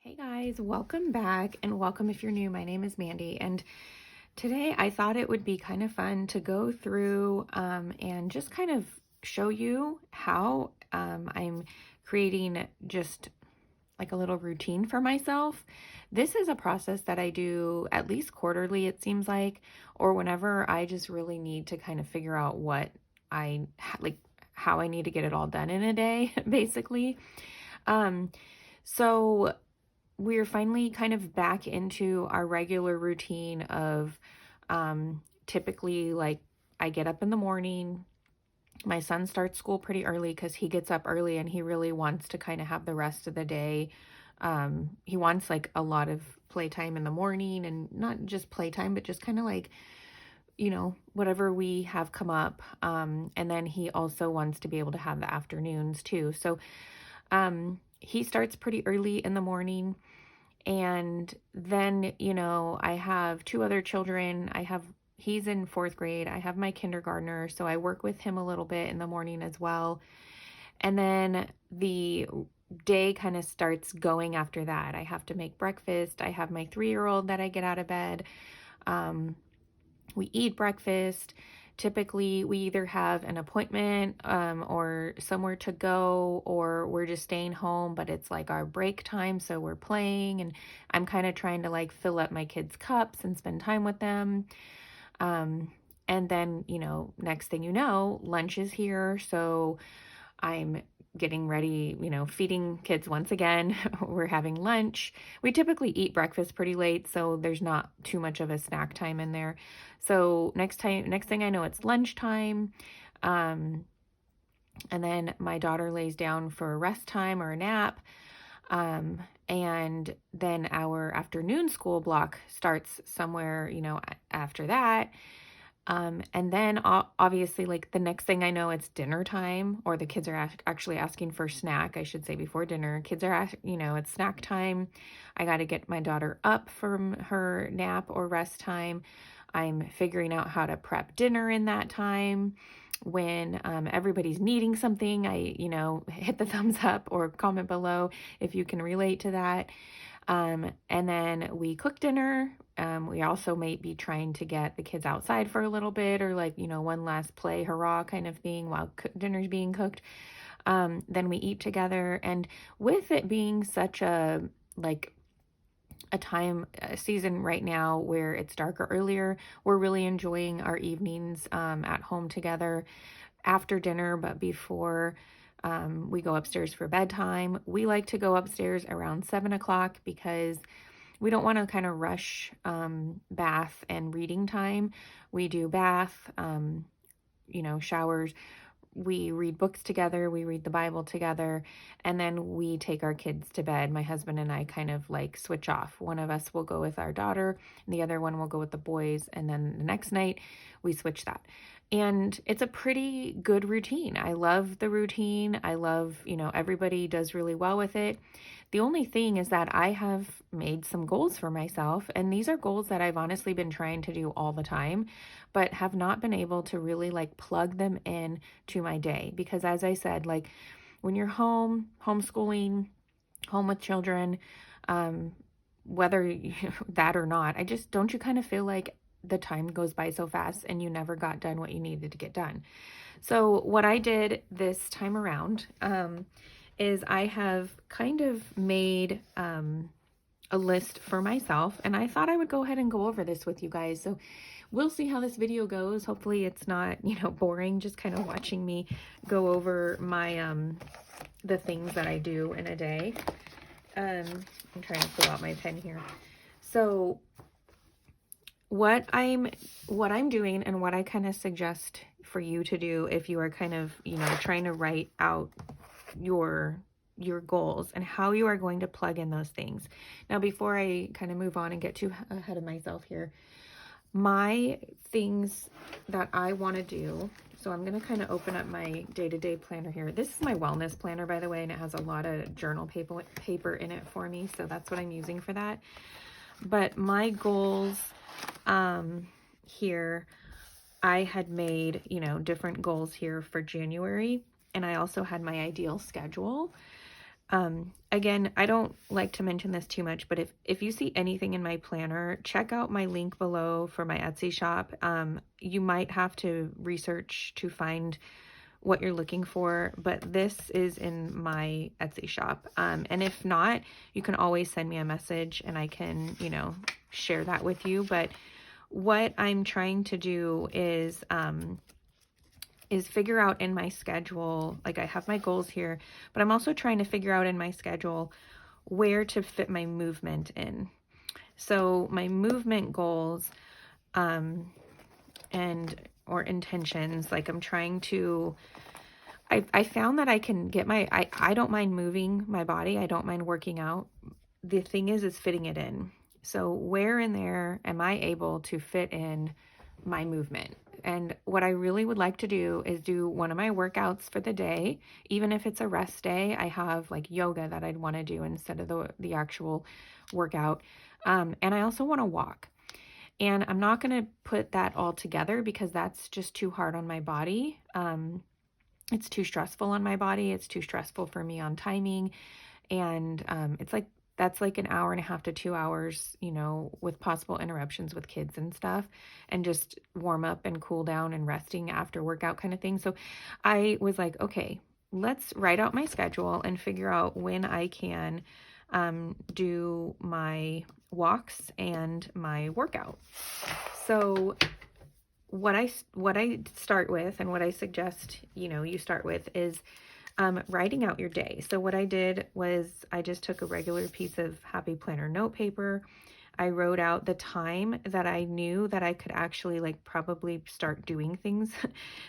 Hey guys, welcome back and welcome if you're new. My name is Mandy, and today I thought it would be kind of fun to go through and just kind of show you how I'm creating just like a little routine for myself. This is a process that I do at least quarterly, it seems like, or whenever I just really need to kind of figure out what like how I need to get it all done in a day, basically. Um, so we're finally kind of back into our regular routine of typically, like, I get up in the morning. My son starts school pretty early because he gets up early and he really wants to kind of have the rest of the day. He wants like a lot of playtime in the morning, and not just playtime, but just kind of like, whatever we have come up. And then he also wants to be able to have the afternoons too. So he starts pretty early in the morning. And then, I have two other children. He's in fourth grade. I have my kindergartner, so I work with him a little bit in the morning as well. And then the day kind of starts going after that. I have to make breakfast. I have my 3-year-old that I get out of bed. We eat breakfast. Typically, we either have an appointment or somewhere to go, or we're just staying home, but it's like our break time, so we're playing, and I'm kind of trying to like fill up my kids' cups and spend time with them. And then, next thing you know, lunch is here, so I'm getting ready, feeding kids once again. We're having lunch. We typically eat breakfast pretty late, so there's not too much of a snack time in there. So next thing I know, it's lunchtime. And then my daughter lays down for a rest time or a nap. And then our afternoon school block starts somewhere, after that. And then obviously, like, the next thing I know, it's dinner time, or the kids are actually asking for snack, I should say, before dinner. Kids are, it's snack time. I got to get my daughter up from her nap or rest time. I'm figuring out how to prep dinner in that time. When everybody's needing something, I, hit the thumbs up or comment below if you can relate to that. And then we cook dinner. We also may be trying to get the kids outside for a little bit, or like, one last play hurrah kind of thing while dinner's being cooked. Then we eat together. And with it being such a season right now where it's darker earlier, we're really enjoying our evenings at home together after dinner, but before we go upstairs for bedtime. We like to go upstairs around 7 o'clock because we don't want to kind of rush bath and reading time. We do bath, showers. We read books together, we read the Bible together, and then we take our kids to bed. My husband and I kind of like switch off. One of us will go with our daughter, and the other one will go with the boys, and then the next night we switch that. And it's a pretty good routine. I love the routine. I love, everybody does really well with it. The only thing is that I have made some goals for myself, and these are goals that I've honestly been trying to do all the time, but have not been able to really like plug them in to my day. Because as I said, like, when you're homeschooling, home with children, whether that or not, don't you kind of feel like the time goes by so fast and you never got done what you needed to get done? So what I did this time around is I have kind of made a list for myself, and I thought I would go ahead and go over this with you guys. So we'll see how this video goes. Hopefully it's not, boring, just kind of watching me go over my the things that I do in a day. I'm trying to pull out my pen here. So what I'm doing, and what I kind of suggest for you to do if you are kind of, trying to write out your goals and how you are going to plug in those things. Now, before I kind of move on and get too ahead of myself here, my things that I want to do, so I'm going to kind of open up my day-to-day planner here. This is my wellness planner, by the way, and it has a lot of journal paper in it for me, so that's what I'm using for that. But my goals here, I had made, different goals here for January, and I also had my ideal schedule. Again, I don't like to mention this too much, but if you see anything in my planner, check out my link below for my Etsy shop. You might have to research to find what you're looking for, but this is in my Etsy shop. And if not, you can always send me a message and I can, share that with you. But what I'm trying to do is figure out in my schedule, like I have my goals here, but I'm also trying to figure out in my schedule where to fit my movement in. So my movement goals, or intentions, like I'm trying to, I found that I can get I don't mind moving my body. I don't mind working out. The thing is fitting it in. So where in there am I able to fit in my movement? And what I really would like to do is do one of my workouts for the day. Even if it's a rest day, I have like yoga that I'd want to do instead of the actual workout. And I also want to walk. And I'm not going to put that all together because that's just too hard on my body. It's too stressful on my body. It's too stressful for me on timing. And that's like an hour and a half to 2 hours, with possible interruptions with kids and stuff, and just warm up and cool down and resting after workout kind of thing. So I was like, okay, let's write out my schedule and figure out when I can do my walks and my workout. So what I start with and what I suggest, you start with is writing out your day. So what I did was I just took a regular piece of Happy Planner note paper. I wrote out the time that I knew that I could actually probably start doing things.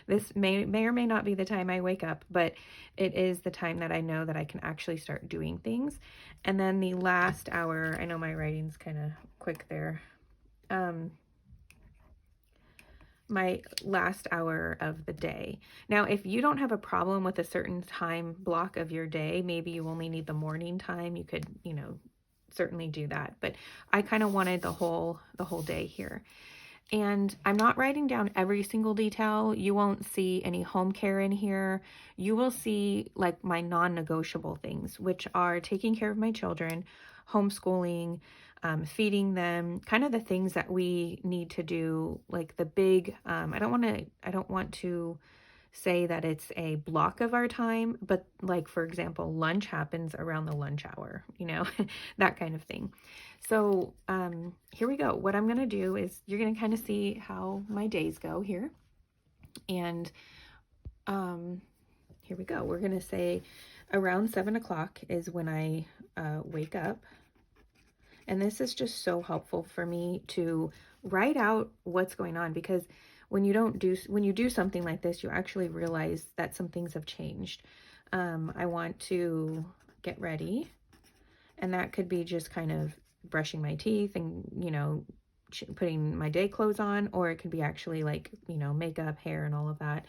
This may or may not be the time I wake up, but it is the time that I know that I can actually start doing things. And then the last hour, I know my writing's kind of quick there. My last hour of the day. Now, if you don't have a problem with a certain time block of your day, maybe you only need the morning time, you could, certainly do that. But I kind of wanted the whole day here. And I'm not writing down every single detail. You won't see any home care in here. You will see like my non-negotiable things, which are taking care of my children, homeschooling, feeding them, kind of the things that we need to do, like the big, I don't want to say that it's a block of our time, but like, for example, lunch happens around the lunch hour, that kind of thing. So here we go. What I'm going to do is you're going to kind of see how my days go here. And here we go. We're going to say around 7 o'clock is when I wake up. And this is just so helpful for me to write out what's going on, because when you do something like this, you actually realize that some things have changed. I want to get ready, and that could be just kind of brushing my teeth and, putting my day clothes on, or it could be actually like, makeup, hair, and all of that.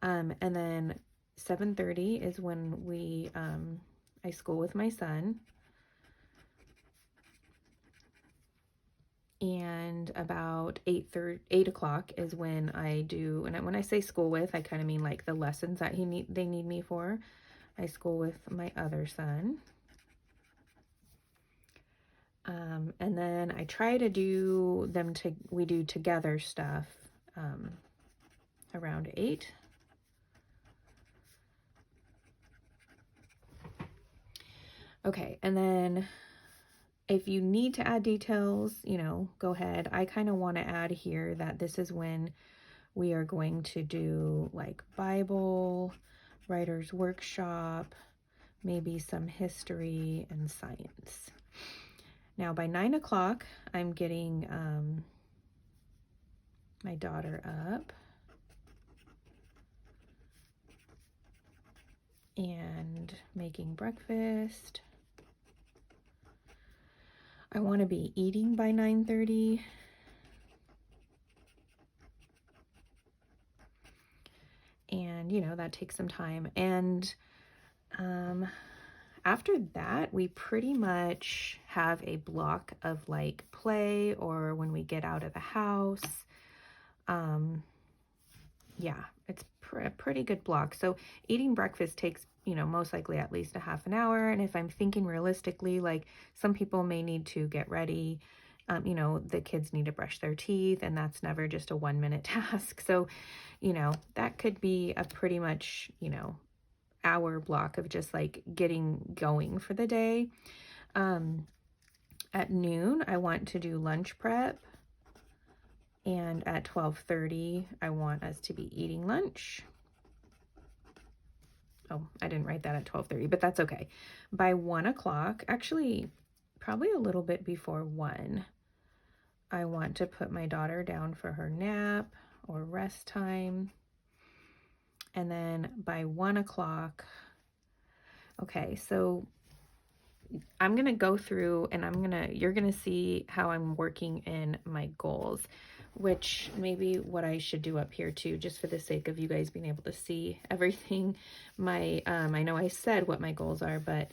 And then 7:30 is when I school with my son. And about 8 o'clock is when I do, and when I say school with, I kind of mean like the lessons that they need me for. I school with my other son. And then I try to do we do together stuff around 8. Okay, and then if you need to add details, go ahead. I kind of want to add here that this is when we are going to do like Bible, writer's workshop, maybe some history and science. Now by 9 o'clock, I'm getting my daughter up and making breakfast. I want to be eating by 9:30. And, that takes some time. And after that, we pretty much have a block of like play, or when we get out of the house. yeah, it's a pretty good block. So eating breakfast takes, most likely at least a half an hour. And if I'm thinking realistically, like some people may need to get ready, the kids need to brush their teeth, and that's never just a 1 minute task. So, that could be a pretty much, hour block of just like getting going for the day. At noon, I want to do lunch prep. And at 12:30, I want us to be eating lunch. Oh, I didn't write that at 12:30, but that's okay. By 1 o'clock, actually, probably a little bit before 1, I want to put my daughter down for her nap or rest time. And then by 1 o'clock, okay, so I'm going to go through and you're going to see how I'm working in my goals, which maybe what I should do up here too, just for the sake of you guys being able to see everything. I know I said what my goals are, but,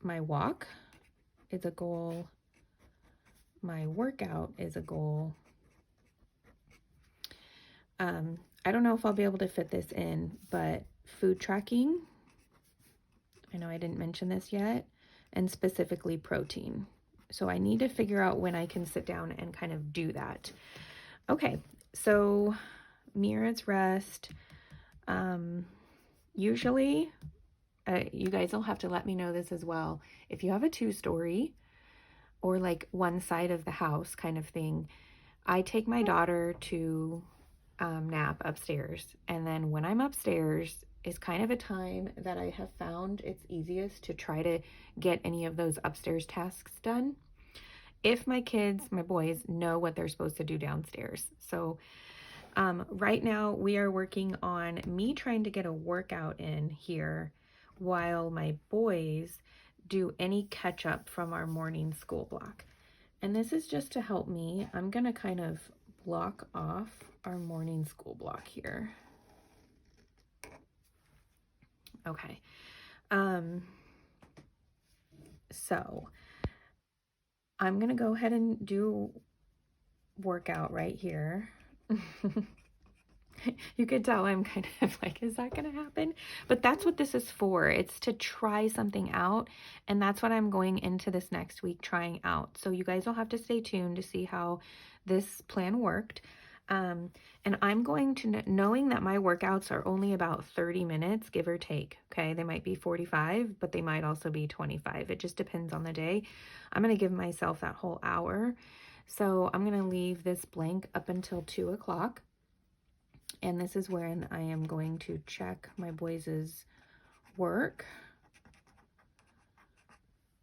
my walk is a goal. My workout is a goal. I don't know if I'll be able to fit this in, but food tracking, I know I didn't mention this yet, and specifically protein. So I need to figure out when I can sit down and kind of do that. Okay, so Mira's rest. Usually, you guys will have to let me know this as well. If you have a 2-story or like one side of the house kind of thing, I take my daughter to nap upstairs. And then when I'm upstairs is kind of a time that I have found it's easiest to try to get any of those upstairs tasks done. If my kids, my boys, know what they're supposed to do downstairs. So right now we are working on me trying to get a workout in here while my boys do any catch up from our morning school block. And this is just to help me. I'm going to kind of block off our morning school block here. Okay. So I'm going to go ahead and do workout right here. You could tell I'm kind of like, is that going to happen? But that's what this is for. It's to try something out. And that's what I'm going into this next week trying out. So you guys will have to stay tuned to see how this plan worked. And I'm going to, knowing that my workouts are only about 30 minutes, give or take. Okay. They might be 45, but they might also be 25. It just depends on the day. I'm going to give myself that whole hour. So I'm going to leave this blank up until 2 o'clock. And this is when I am going to check my boys' work.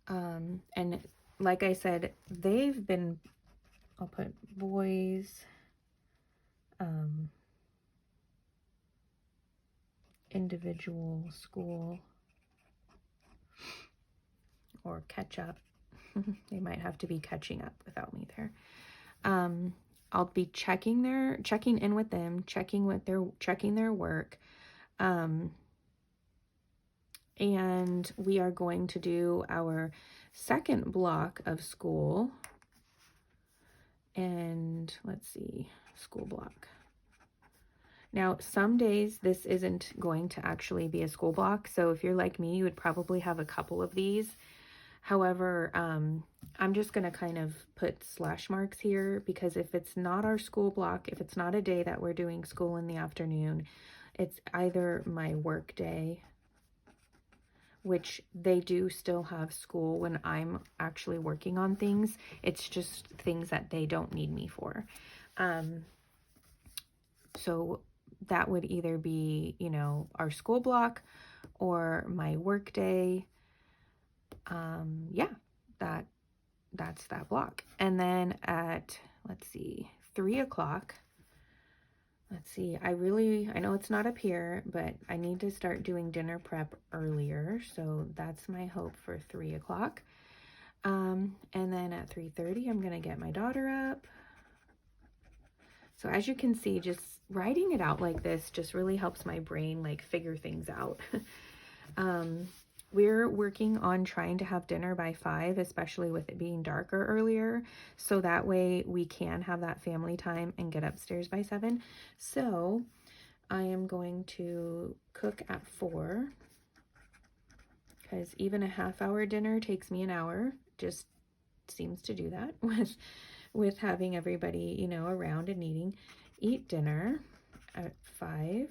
And like I said, they've been, I'll put boys, individual school, or catch up. They might have to be catching up without me there. I'll be checking in with them, checking their work. And we are going to do our second block of school. And let's see, school block. Now, some days this isn't going to actually be a school block. So if you're like me, you would probably have a couple of these. However, I'm just going to kind of put slash marks here because if it's not our school block, if it's not a day that we're doing school in the afternoon, it's either my work day, which they do still have school when I'm actually working on things. It's just things that they don't need me for. So that would either be, our school block or my work day. Yeah, that's that block. And then at, let's see, 3 o'clock, I know it's not up here, but I need to start doing dinner prep earlier. So that's my hope for 3 o'clock. And then at 3:30, I'm going to get my daughter up. So as you can see, just writing it out like this just really helps my brain like figure things out. We're working on trying to have dinner by 5, especially with it being darker earlier, so that way we can have that family time and get upstairs by 7. So I am going to cook at 4, because even a half-hour dinner takes me an hour. Just seems to do that with having everybody, you know, around and eat dinner at 5.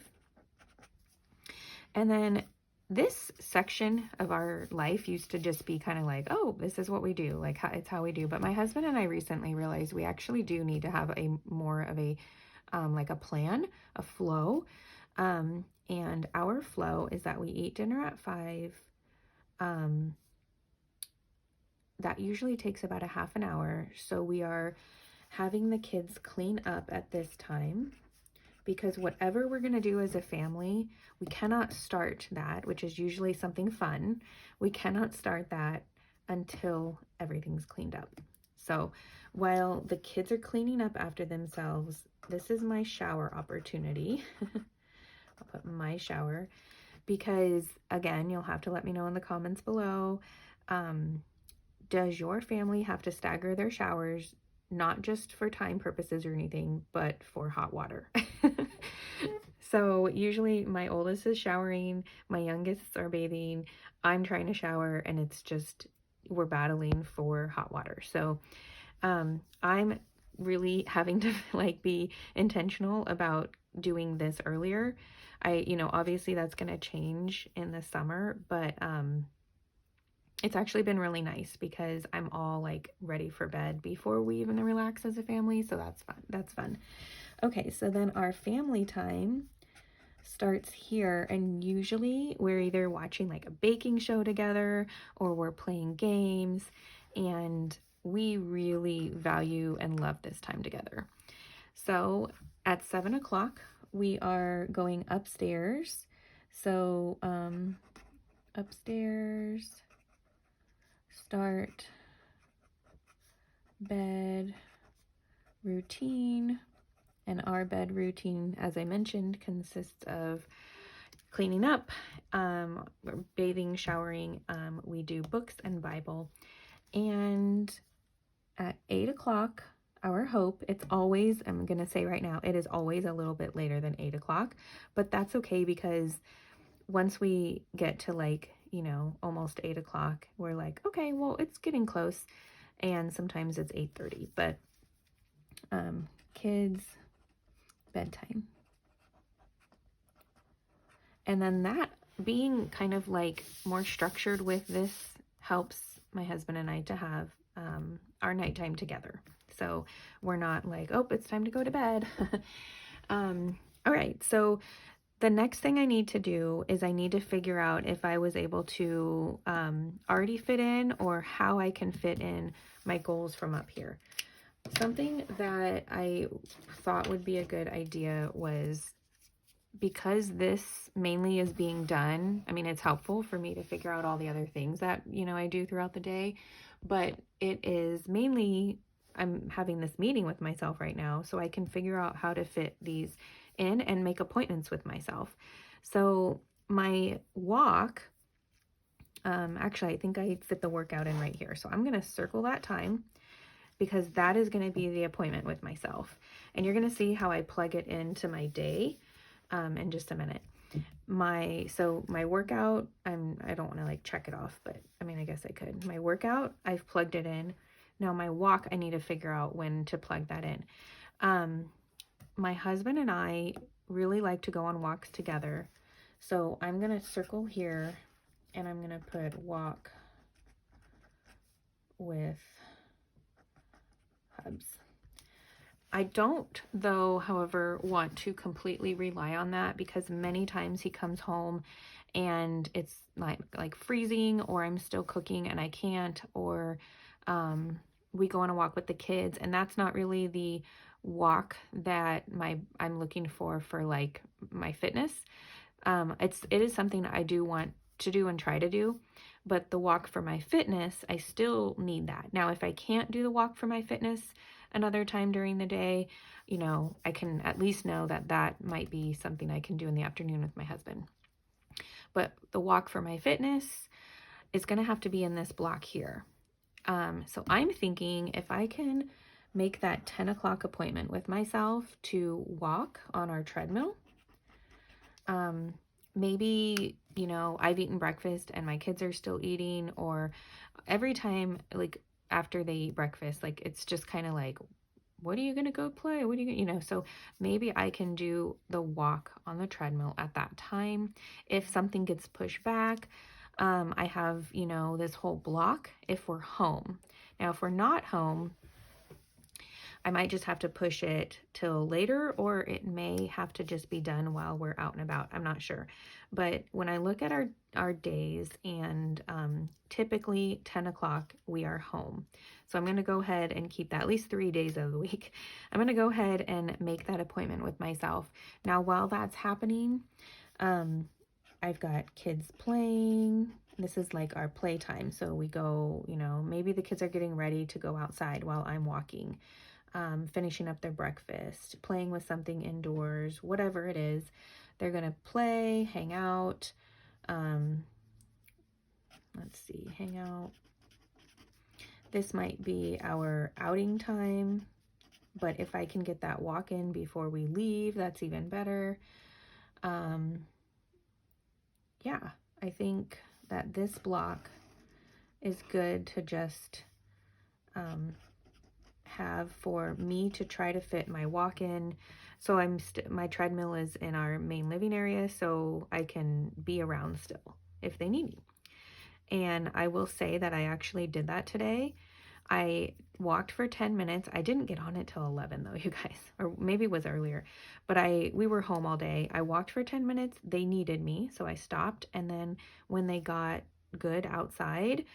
And then this section of our life used to just be kind of like, oh, this is what we do, like it's how we do. But my husband and I recently realized we actually do need to have a more of a like a plan, a flow. And our flow is that we eat dinner at 5. That usually takes about a half an hour. So we are having the kids clean up at this time, because whatever we're going to do as a family, we cannot start that, which is usually something fun. We cannot start that until everything's cleaned up. So while the kids are cleaning up after themselves, this is my shower opportunity. I'll put my shower, because again, you'll have to let me know in the comments below. Does your family have to stagger their showers, not just for time purposes or anything, but for hot water? So usually my oldest is showering, my youngest are bathing, I'm trying to shower, and it's just, we're battling for hot water. So I'm really having to like be intentional about doing this earlier. Obviously that's going to change in the summer, but it's actually been really nice because I'm all like ready for bed before we even relax as a family. So that's fun. That's fun. Okay, so then our family time starts here, and usually we're either watching like a baking show together or we're playing games, and we really value and love this time together. So at 7 o'clock, we are going upstairs. So upstairs, start bed routine. And our bed routine, as I mentioned, consists of cleaning up, bathing, showering. We do books and Bible. And at 8 o'clock, our hope, it's always, I'm going to say right now, it is always a little bit later than 8 o'clock, but that's okay, because once we get to like, almost 8 o'clock, we're like, okay, well, it's getting close. And sometimes it's 8:30, but kids, bedtime. And then that being kind of like more structured with this helps my husband and I to have our nighttime together. So we're not like, oh, it's time to go to bed. All right. So the next thing I need to do is I need to figure out if I was able to already fit in, or how I can fit in my goals from up here. Something that I thought would be a good idea was, because this mainly is being done, I mean, it's helpful for me to figure out all the other things that, I do throughout the day, but it is mainly, I'm having this meeting with myself right now so I can figure out how to fit these in and make appointments with myself. So my walk, actually, I think I fit the workout in right here. So I'm going to circle that time, because that is going to be the appointment with myself. And you're going to see how I plug it into my day in just a minute. My workout, I don't want to like check it off, but I mean, I guess I could. My workout, I've plugged it in. Now my walk, I need to figure out when to plug that in. My husband and I really like to go on walks together. So I'm going to circle here, and I'm going to put walk with Hubs. I don't, though, however, want to completely rely on that, because many times he comes home and it's like freezing, or I'm still cooking and I can't, or we go on a walk with the kids, and that's not really the walk that I'm looking for like my fitness. It is something that I do want to do and try to do, but the walk for my fitness, I still need that. Now, if I can't do the walk for my fitness another time during the day, I can at least know that that might be something I can do in the afternoon with my husband. But the walk for my fitness, is going to have to be in this block here. So I'm thinking if I can make that 10 o'clock appointment with myself to walk on our treadmill, maybe, you know, I've eaten breakfast and my kids are still eating, or every time, like after they eat breakfast, like it's just kind of like, what are you going to go play? What are you going to, you know, so maybe I can do the walk on the treadmill at that time. If something gets pushed back, I have, you know, this whole block if we're home. Now, if we're not home, I might just have to push it till later, or it may have to just be done while we're out and about. I'm not sure. But when I look at our days, and typically 10 o'clock, we are home. So I'm going to go ahead and keep that at least 3 days of the week. I'm going to go ahead and make that appointment with myself. Now, while that's happening, I've got kids playing. This is like our playtime. So we go, you know, maybe the kids are getting ready to go outside while I'm walking. Finishing up their breakfast, playing with something indoors, whatever it is. They're going to play, hang out. Let's see, hang out. This might be our outing time, but if I can get that walk in before we leave, that's even better. Yeah, I think that this block is good to just have for me to try to fit my walk in. So my treadmill is in our main living area, so I can be around still if they need me. And I will say that I actually did that today. I walked for 10 minutes. I didn't get on it till 11 though, you guys, or maybe it was earlier, but we were home all day. I walked for 10 minutes. They needed me, so I stopped. And then when they got good outside,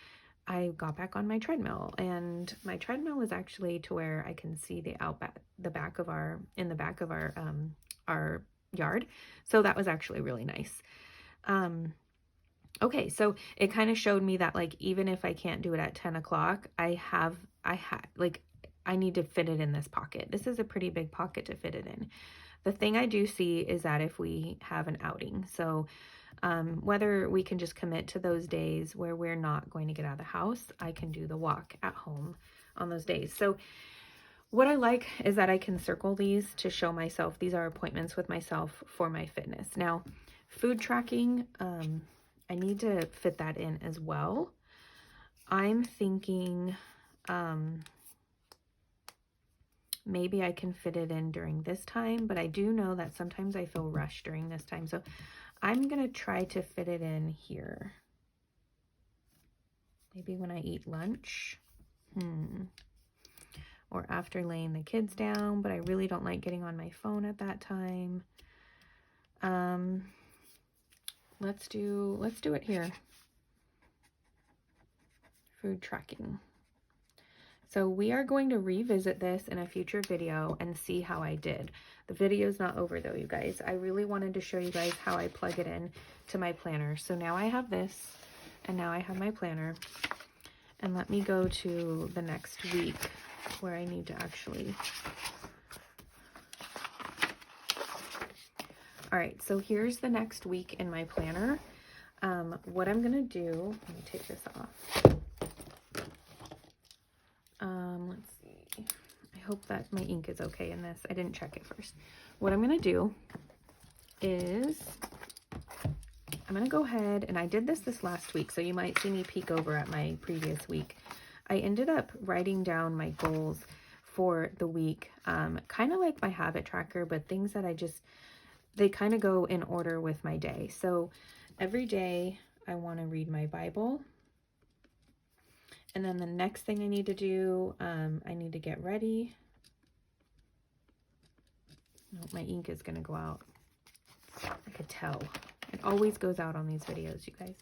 I got back on my treadmill, and my treadmill is actually to where I can see the back of our yard. So that was actually really nice. Okay, so it kind of showed me that, like, even if I can't do it at 10 o'clock, I need to fit it in this pocket. This is a pretty big pocket to fit it in. The thing I do see is that if we have an outing, so whether we can just commit to those days where we're not going to get out of the house, I can do the walk at home on those days. So what I like is that I can circle these to show myself these are appointments with myself for my fitness. Now, food tracking, I need to fit that in as well. I'm thinking maybe I can fit it in during this time, but I do know that sometimes I feel rushed during this time. So I'm going to try to fit it in here. Maybe when I eat lunch. Or after laying the kids down, but I really don't like getting on my phone at that time. Let's do it here. Food tracking. So we are going to revisit this in a future video and see how I did. The video's not over though, you guys. I really wanted to show you guys how I plug it in to my planner. So now I have this, and now I have my planner. And let me go to the next week where I need to actually... All right, so here's the next week in my planner. What I'm gonna do, let me take this off. Let's see. I hope that my ink is okay in this. I didn't check it first. What I'm gonna do is I'm gonna go ahead, and I did this last week, so you might see me peek over at my previous week. I ended up writing down my goals for the week, kind of like my habit tracker, but things that they kind of go in order with my day. So every day I want to read my Bible. And then the next thing I need to do, I need to get ready. Oh, my ink is going to go out. I could tell. It always goes out on these videos, you guys.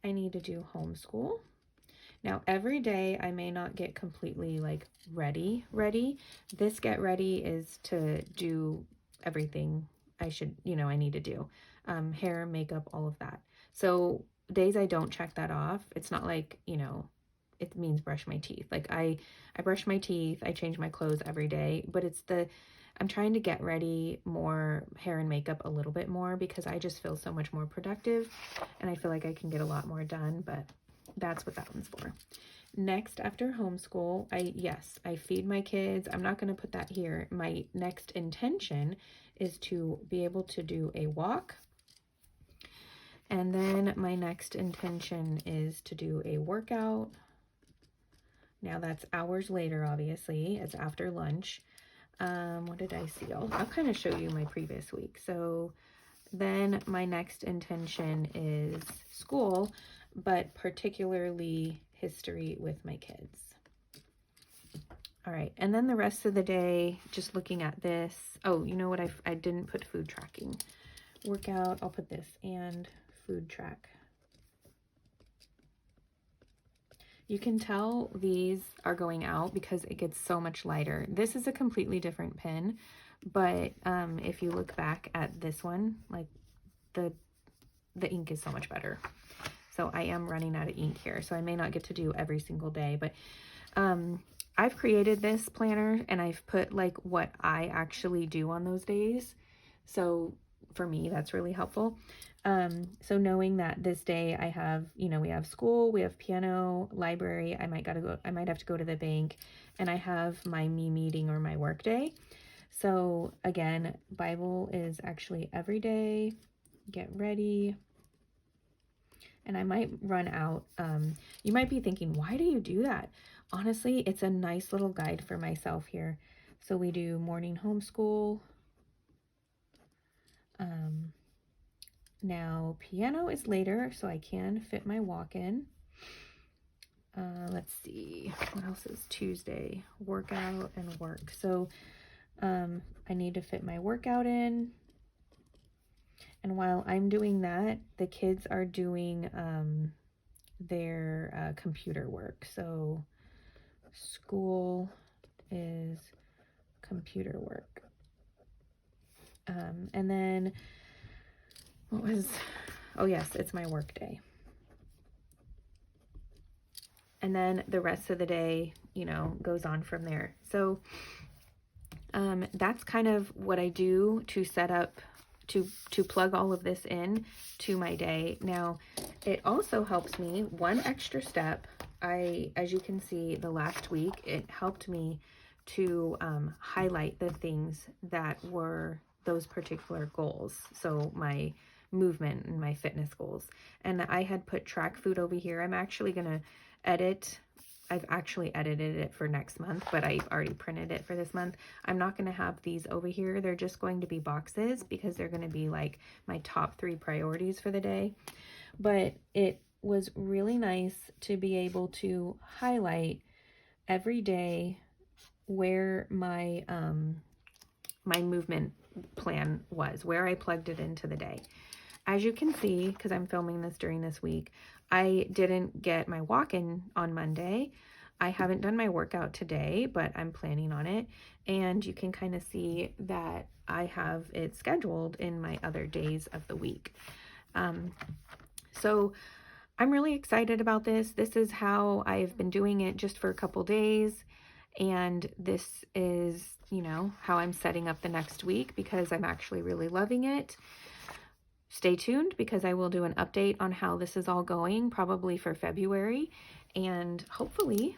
I need to do homeschool. Now, every day I may not get completely like ready. This get ready is to do everything I need to do. Hair, makeup, all of that. So days I don't check that off, it's not like, it means brush my teeth. Like I brush my teeth, I change my clothes every day, but I'm trying to get ready more, hair and makeup a little bit more, because I just feel so much more productive and I feel like I can get a lot more done. But that's what that one's for. Next, after homeschool, I feed my kids. I'm not going to put that here. My next intention is to be able to do a walk. And then my next intention is to do a workout. Now that's hours later, obviously. It's after lunch. What did I see? I'll kind of show you my previous week. So then my next intention is school, but particularly history with my kids. All right, and then the rest of the day, just looking at this. Oh, you know what? I didn't put food tracking. Workout, I'll put this, and food track. You can tell these are going out because it gets so much lighter. This is a completely different pen, but if you look back at this one, like the ink is so much better. So I am running out of ink here, so I may not get to do every single day, but I've created this planner and I've put like what I actually do on those days. So for me, that's really helpful. So knowing that this day I have, you know, we have school, we have piano, library, I might have to go to the bank, and I have my me meeting or my work day. So again, Bible is actually every day, get ready. And I might run out. You might be thinking, why do you do that? Honestly, it's a nice little guide for myself here. So we do morning homeschool. Now piano is later, so I can fit my walk in. Let's see, what else is Tuesday? Workout and work. So I need to fit my workout in. And while I'm doing that, the kids are doing their computer work. So school is computer work. And then oh yes, it's my work day. And then the rest of the day, you know, goes on from there. So that's kind of what I do to set up, to plug all of this in to my day. Now, it also helps me, one extra step, as you can see, the last week, it helped me to highlight the things that were those particular goals. So my movement and my fitness goals. And I had put track food over here. I'm actually going to I've actually edited it for next month, but I've already printed it for this month. I'm not going to have these over here. They're just going to be boxes because they're going to be like my top 3 priorities for the day. But it was really nice to be able to highlight every day where my my movement plan was, where I plugged it into the day. As you can see, because I'm filming this during this week, I didn't get my walk-in on Monday. I haven't done my workout today, but I'm planning on it. And you can kind of see that I have it scheduled in my other days of the week. So I'm really excited about this. This is how I've been doing it just for a couple days. And this is, you know, how I'm setting up the next week because I'm actually really loving it. Stay tuned because I will do an update on how this is all going, probably for February, and hopefully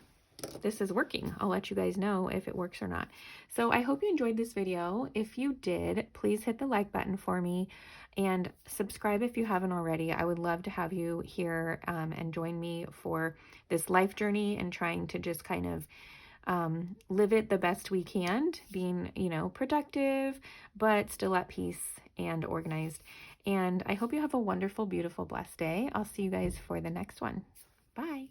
this is working. I'll let you guys know if it works or not. So I hope you enjoyed this video. If you did, please hit the like button for me and subscribe if you haven't already. I would love to have you here and join me for this life journey and trying to just kind of live it the best we can, being, you know, productive, but still at peace and organized. And I hope you have a wonderful, beautiful, blessed day. I'll see you guys for the next one. Bye.